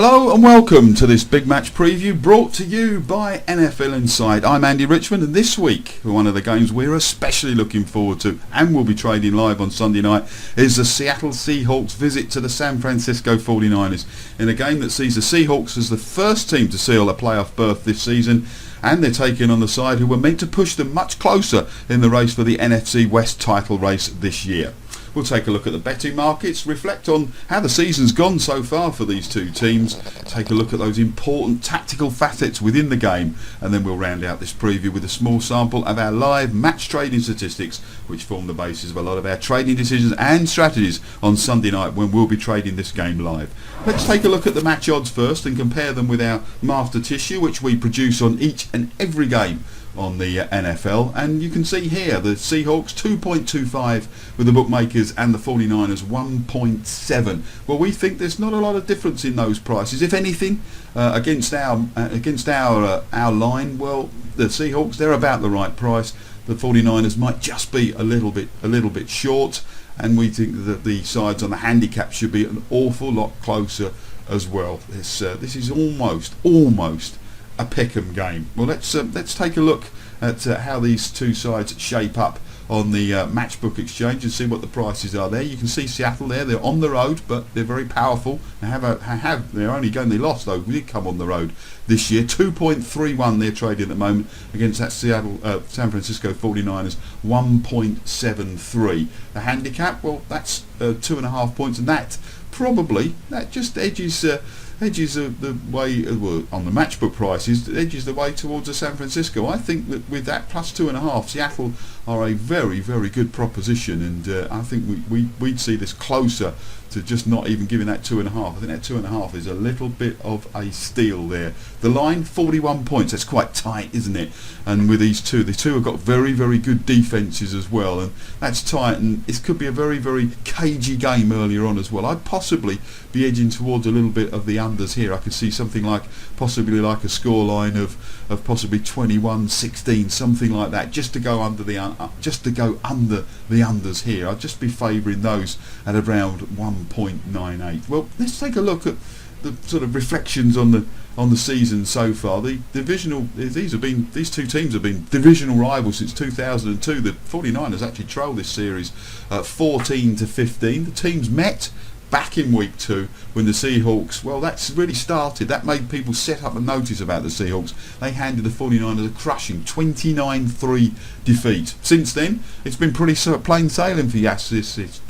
Hello and welcome to this big match preview brought to you by NFL Insight. I'm Andy Richmond, and this week one of the games we're especially looking forward to and will be trading live on Sunday night is the Seattle Seahawks visit to the San Francisco 49ers in a game that sees the Seahawks as the first team to seal a playoff berth this season, and they're taking on the side who were meant to push them much closer in the race for the NFC West title race this year. We'll take a look at the betting markets, reflect on how the season's gone so far for these two teams, take a look at those important tactical facets within the game, and then we'll round out this preview with a small sample of our live match trading statistics, which form the basis of a lot of our trading decisions and strategies on Sunday night when we'll be trading this game live. Let's take a look at the match odds first and compare them with our master tissue, which we produce on each and every game on the NFL, and you can see here the Seahawks 2.25 with the bookmakers and the 49ers 1.7. Well, we think there's not a lot of difference in those prices. If anything, against our line, well, the Seahawks, they're about the right price. The 49ers might just be a little bit short, and we think that the sides on the handicap should be an awful lot closer as well. This is almost a pick'em game. Well, let's take a look at how these two sides shape up on the Matchbook Exchange and see what the prices are there. You can see Seattle there. They're on the road, but they're very powerful. They lost though. We did come on the road this year. 2.31 they're trading at the moment against that San Francisco 49ers 1.73. The handicap, well, that's 2.5 points, and that just edges the way on the matchbook prices, edges the way towards the San Francisco. I think that with that plus 2.5, Seattle are a very, very good proposition, and I think we'd see this closer to just not even giving that 2.5. I think that 2.5 is a little bit of a steal there. The line 41 points. That's quite tight, isn't it? And with these two, the two have got very, very good defences as well, and that's tight. And it could be a very, very cagey game earlier on as well. I'd possibly be edging towards a little bit of the unders here. I could see something possibly like a scoreline of possibly 21-16, something like that, just to go under the unders here. I'd just be favouring those at around 1.98. Well, let's take a look at the sort of reflections on the season so far. These two teams have been divisional rivals since 2002. The 49ers actually trailed this series 14-15. The teams met back in week 2 when the Seahawks, well, that's really started. That made people set up a notice about the Seahawks. They handed the 49ers a crushing 29-3 defeat. Since then, it's been pretty plain sailing for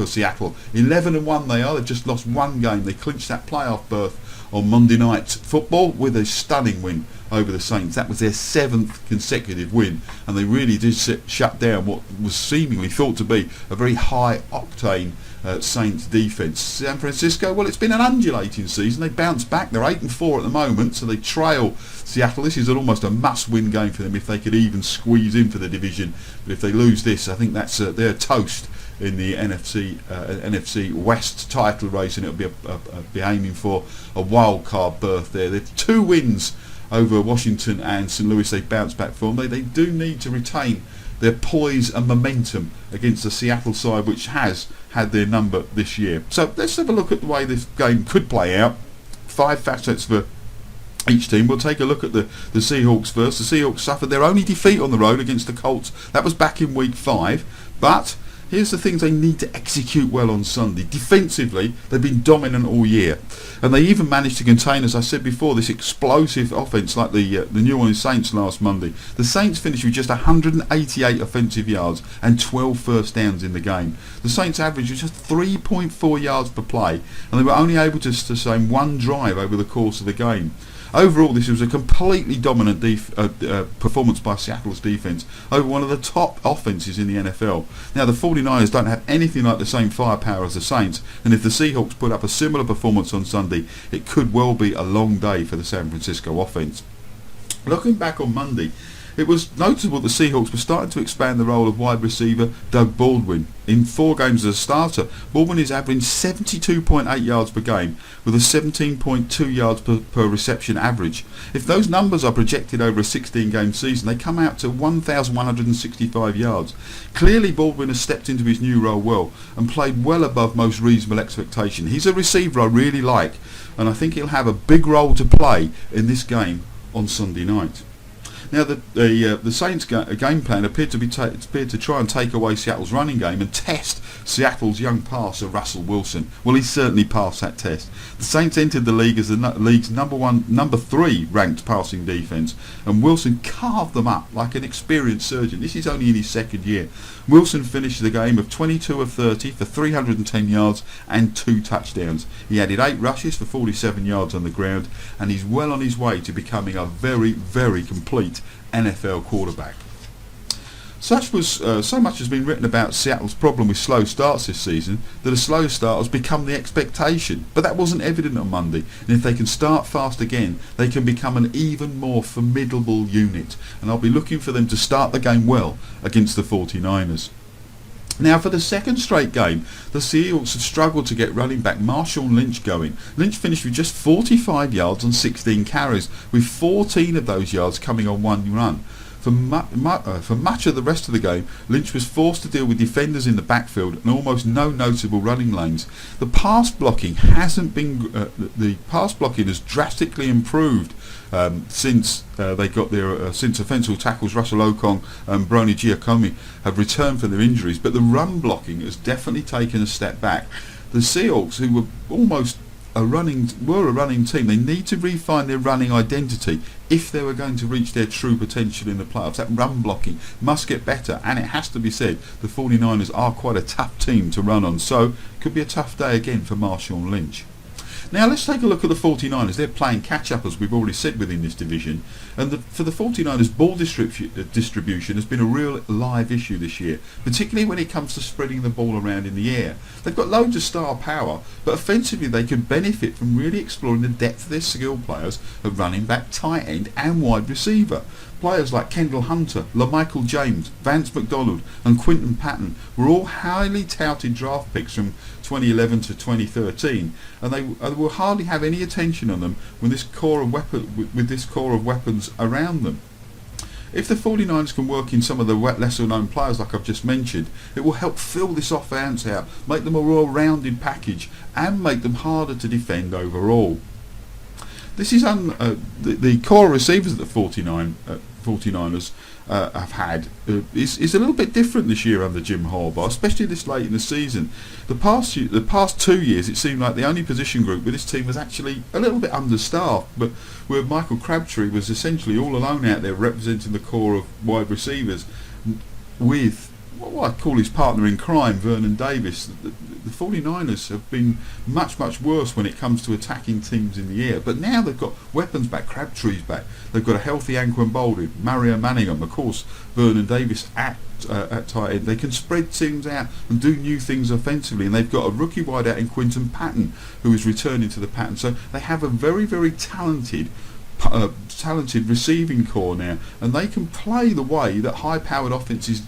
Seattle. 11-1 they are. They've just lost one game. They clinched that playoff berth on Monday Night Football with a stunning win over the Saints. That was their 7th consecutive win, and they really did shut down what was seemingly thought to be a very high octane Saints defence. San Francisco, well, it's been an undulating season. They bounced back. They're 8-4 at the moment, so they trail Seattle. This is almost a must-win game for them if they could even squeeze in for the division. But if they lose this, I think that's their toast in the NFC West title race, and it'll be aiming for a wild card berth there. They've 2 wins over Washington and St. Louis. They bounced back from. They do need to retain their poise and momentum against the Seattle side, which has had their number this year. So let's have a look at the way this game could play out. 5 facets for each team. We'll take a look at the Seahawks first. The Seahawks suffered their only defeat on the road against the Colts. That was back in week 5, but here's the things they need to execute well on Sunday. Defensively, they've been dominant all year, and they even managed to contain, as I said before, this explosive offense like the New Orleans Saints last Monday. The Saints finished with just 188 offensive yards and 12 first downs in the game. The Saints average was just 3.4 yards per play, and they were only able to sustain 1 drive over the course of the game. Overall, this was a completely dominant performance by Seattle's defence over one of the top offences in the NFL. Now, the 49ers don't have anything like the same firepower as the Saints, and if the Seahawks put up a similar performance on Sunday, it could well be a long day for the San Francisco offence. Looking back on Monday, It was notable that Seahawks were starting to expand the role of wide receiver Doug Baldwin. In 4 games as a starter, Baldwin is averaging 72.8 yards per game with a 17.2 yards per reception average. If those numbers are projected over a 16-game season, they come out to 1,165 yards. Clearly Baldwin has stepped into his new role well and played well above most reasonable expectation. He's a receiver I really like, and I think he'll have a big role to play in this game on Sunday night. Now the Saints' game plan appeared to try and take away Seattle's running game and test Seattle's young passer Russell Wilson. Well, he certainly passed that test. The Saints entered the league as the league's number 3 ranked passing defence, and Wilson carved them up like an experienced surgeon. This is only in his 2nd year. Wilson finished the game of 22 of 30 for 310 yards and 2 touchdowns. He added 8 rushes for 47 yards on the ground, and he's well on his way to becoming a very, very complete NFL quarterback. So much has been written about Seattle's problem with slow starts this season that a slow start has become the expectation. But that wasn't evident on Monday, and if they can start fast again, they can become an even more formidable unit, and I'll be looking for them to start the game well against the 49ers. Now, for the 2nd straight game, the Seahawks have struggled to get running back Marshawn Lynch going. Lynch finished with just 45 yards on 16 carries, with 14 of those yards coming on 1 run. For much of the rest of the game, Lynch was forced to deal with defenders in the backfield and almost no notable running lanes. The pass blocking has drastically improved since they got their since offensive tackles Russell Okong and Brony Giacomi have returned from their injuries, but the run blocking has definitely taken a step back. The Seahawks, who were almost a running team, they need to refine their running identity if they were going to reach their true potential in the playoffs. That run blocking must get better, and it has to be said, the 49ers are quite a tough team to run on, so it could be a tough day again for Marshawn Lynch. Now let's take a look at the 49ers. They're playing catch-up, as we've already said, within this division. And for the 49ers, ball distribution has been a real live issue this year, particularly when it comes to spreading the ball around in the air. They've got loads of star power, but offensively they could benefit from really exploring the depth of their skill players at running back, tight end and wide receiver. Players like Kendall Hunter, LaMichael James, Vance McDonald and Quinton Patton were all highly touted draft picks from 2011 to 2013, and they will hardly have any attention on them with this core of weapons around them. If the 49ers can work in some of the lesser known players like I've just mentioned, it will help fill this offense out, make them a well-rounded package and make them harder to defend overall. This is the core receivers that the 49ers have had is a little bit different this year under Jim Harbaugh, especially this late in the season. The past 2 years, it seemed like the only position group with this team was actually a little bit understaffed, but where Michael Crabtree was essentially all alone out there representing the core of wide receivers with what I'd call his partner in crime, Vernon Davis. The 49ers have been much worse when it comes to attacking teams in the air, but now they've got weapons back. Crabtree's back, they've got a healthy Anquan Boldin, Mario Manningham, of course Vernon Davis at tight end. They can spread teams out and do new things offensively, and they've got a rookie wideout in Quinton Patton who is returning to the pattern, so they have a very talented receiving core now, and they can play the way that high-powered offenses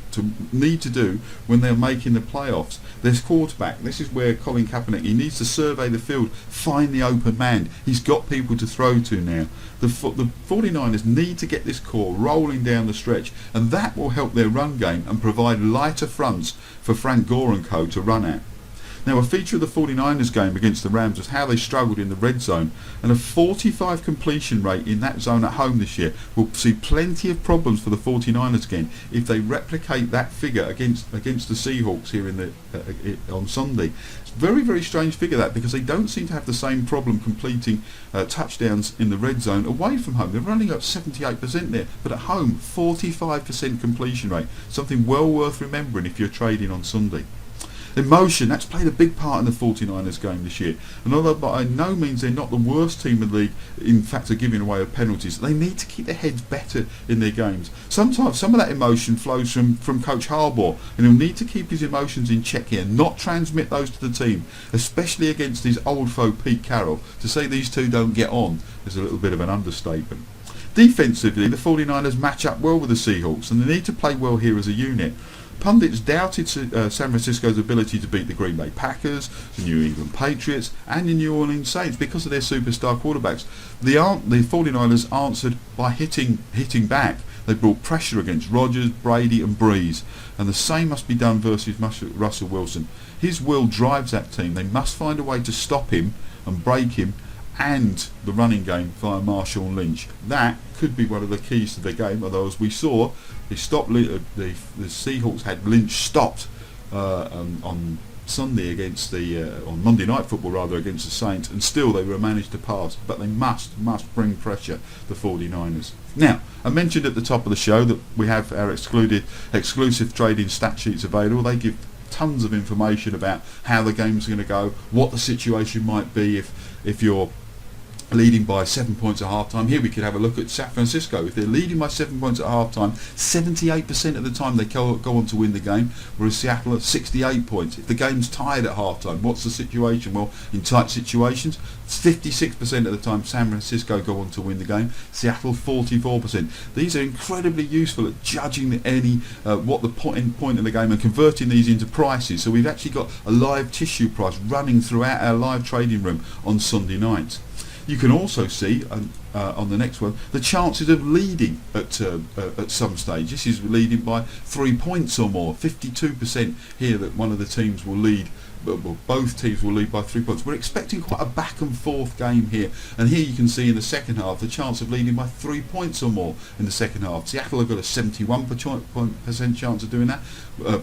need to do when they're making the playoffs. There's quarterback. This is where Colin Kaepernick, he needs to survey the field, find the open man. He's got people to throw to now. The 49ers need to get this core rolling down the stretch, and that will help their run game and provide lighter fronts for Frank Gore and co to run at. Now, a feature of the 49ers game against the Rams was how they struggled in the red zone, and a 45 completion rate in that zone at home this year will see plenty of problems for the 49ers again if they replicate that figure against the Seahawks here on Sunday. It's a very strange figure, that, because they don't seem to have the same problem completing touchdowns in the red zone away from home. They're running up 78% there, but at home 45% completion rate, something well worth remembering if you're trading on Sunday. Emotion, that's played a big part in the 49ers game this year, and although by no means they're not the worst team in the league, in fact, of giving away penalties, they need to keep their heads better in their games. Sometimes some of that emotion flows from Coach Harbaugh, and he'll need to keep his emotions in check here, not transmit those to the team, especially against his old foe Pete Carroll. To say these two don't get on is a little bit of an understatement. Defensively, the 49ers match up well with the Seahawks, and they need to play well here as a unit. Pundits doubted San Francisco's ability to beat the Green Bay Packers, the New England Patriots and the New Orleans Saints because of their superstar quarterbacks. The 49ers answered by hitting back. They brought pressure against Rodgers, Brady and Breeze, and the same must be done versus Russell Wilson. His will drives that team. They must find a way to stop him and break him, and the running game via Marshall Lynch. That could be one of the keys to the game, although as we saw, the Seahawks had Lynch stopped on Sunday against on Monday Night Football rather, against the Saints, and still they were managed to pass. But they must bring pressure, the 49ers. Now, I mentioned at the top of the show that we have our exclusive trading stat sheets available. They give tons of information about how the game's going to go, what the situation might be if you're leading by 7 points at half time. Here we could have a look at San Francisco. If they're leading by 7 points at half time, 78% of the time they go on to win the game, whereas Seattle at 68 points. If the game's tied at half time, what's the situation? Well, in tight situations, 56% of the time San Francisco go on to win the game, Seattle 44%. These are incredibly useful at judging what the point of the game and converting these into prices. So we've actually got a live tissue price running throughout our live trading room on Sunday nights. You can also see on the next one the chances of leading at some stage. This is leading by 3 points or more. 52% here that one of the teams will lead. Well, both teams will lead by 3 points. We're expecting quite a back and forth game here, and here you can see in the second half the chance of leading by 3 points or more in the second half. Seattle have got a 71% chance of doing that.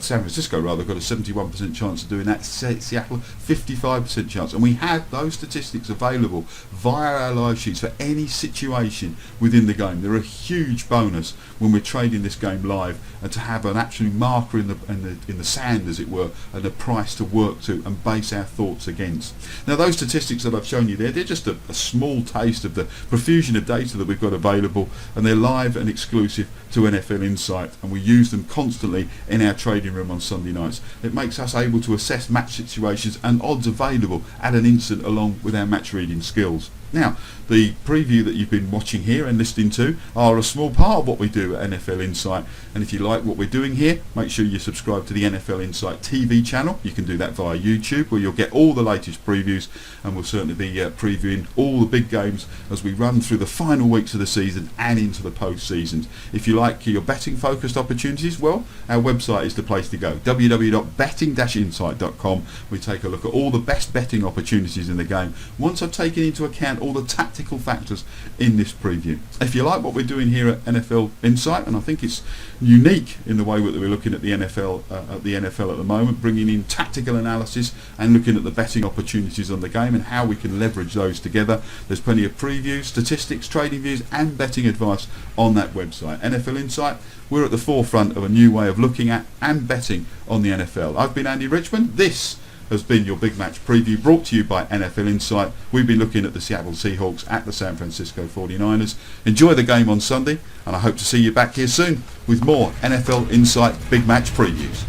San Francisco rather got a 71% chance of doing that. Seattle 55% chance, and we have those statistics available via our live sheets for any situation within the game. They're a huge bonus when we're trading this game live, and to have an actual marker in the sand, as it were, and a price to work to and base our thoughts against. Now, those statistics that I've shown you there, they're just a small taste of the profusion of data that we've got available, and they're live and exclusive to NFL Insight, and we use them constantly in our trading room on Sunday nights. It makes us able to assess match situations and odds available at an instant, along with our match reading skills. Now, the preview that you've been watching here and listening to are a small part of what we do at NFL Insight, and if you like what we're doing here, make sure you subscribe to the NFL Insight TV channel. You can do that via YouTube, where you'll get all the latest previews, and we'll certainly be previewing all the big games as we run through the final weeks of the season and into the post-seasons. If you like your betting focused opportunities, well, our website is the place to go, www.betting-insight.com. We take a look at all the best betting opportunities in the game, once I've taken into account all the tactical factors in this preview. If you like what we're doing here at NFL Insight, and I think it's unique in the way that we're looking at the NFL at the moment, bringing in tactical analysis and looking at the betting opportunities on the game and how we can leverage those together. There's plenty of previews, statistics, trading views and betting advice on that website. NFL Insight, we're at the forefront of a new way of looking at and betting on the NFL. I've been Andy Richmond. This has been your big match preview, brought to you by NFL Insight. We've been looking at the Seattle Seahawks at the San Francisco 49ers. Enjoy the game on Sunday, and I hope to see you back here soon with more NFL Insight big match previews.